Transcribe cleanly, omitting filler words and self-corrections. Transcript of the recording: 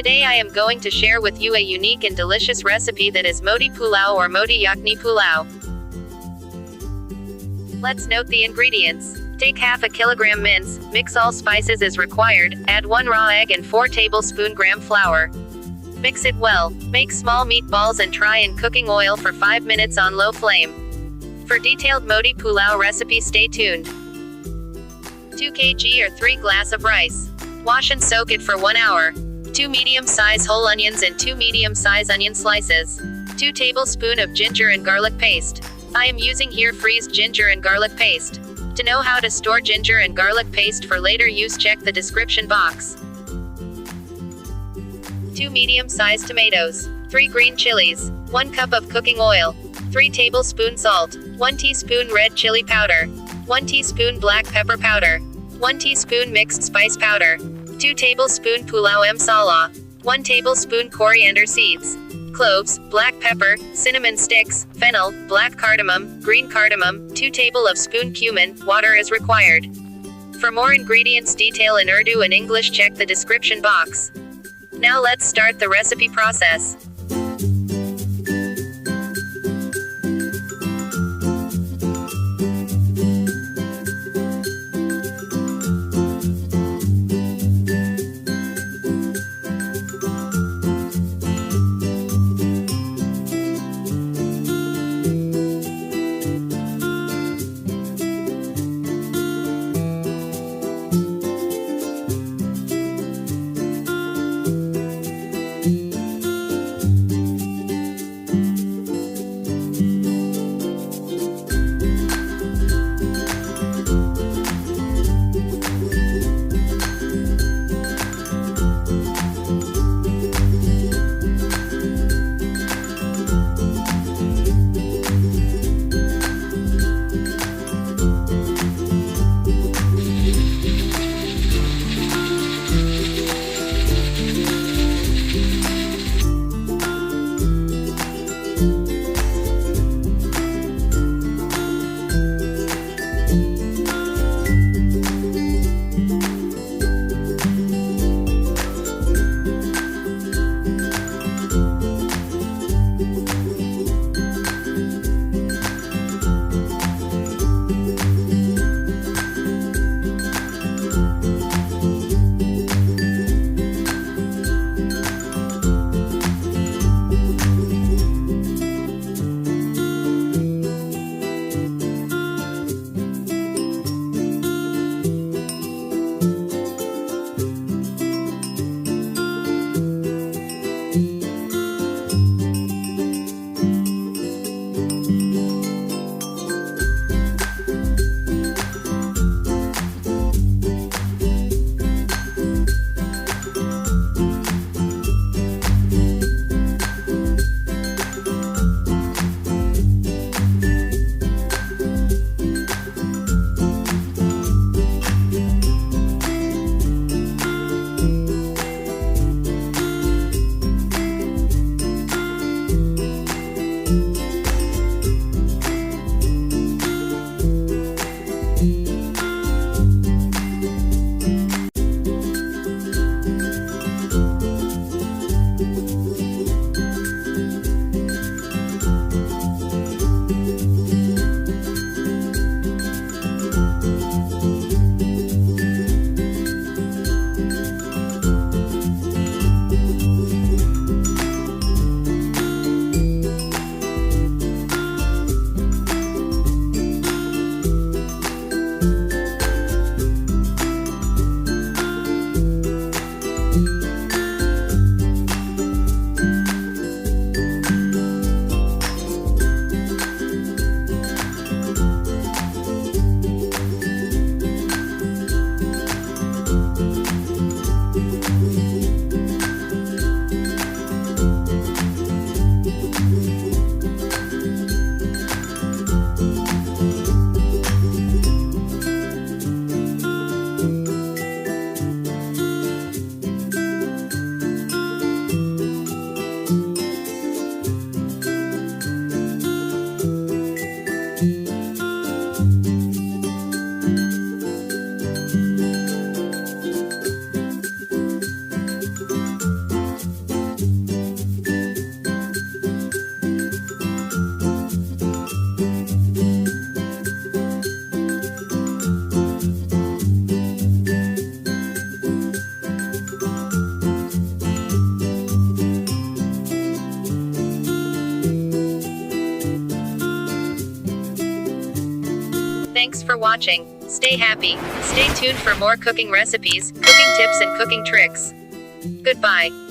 Today I am going to share with you a unique and delicious recipe that is Moti Pulao or Moti Yakhni Pulao. Let's note the ingredients. Take half a kilogram mince, mix all spices as required, add 1 raw egg and 4 tablespoon gram flour. Mix it well. Make small meatballs and try in cooking oil for 5 minutes on low flame. For detailed Moti Pulao recipe, stay tuned. 2 kg or 3 glass of rice. Wash and soak it for 1 hour. 2 medium-size whole onions and 2 medium-size onion slices. 2 tablespoon of ginger and garlic paste. I am using here freezed ginger and garlic paste. To know how to store ginger and garlic paste for later use, check the description box. 2 medium-sized tomatoes. 3 green chilies. 1 cup of cooking oil. 3 tablespoons salt. 1 teaspoon red chili powder. 1 teaspoon black pepper powder. 1 teaspoon mixed spice powder. 2 tablespoon pulao msalah. 1 tablespoon coriander seeds. Cloves, black pepper, cinnamon sticks, fennel, black cardamom, green cardamom, 2 tablespoon cumin, water as required. For more ingredients detail in Urdu and English, check the description box. Now let's start the recipe process. Thanks for watching. Stay happy. Stay tuned for more cooking recipes, cooking tips and cooking tricks. Goodbye.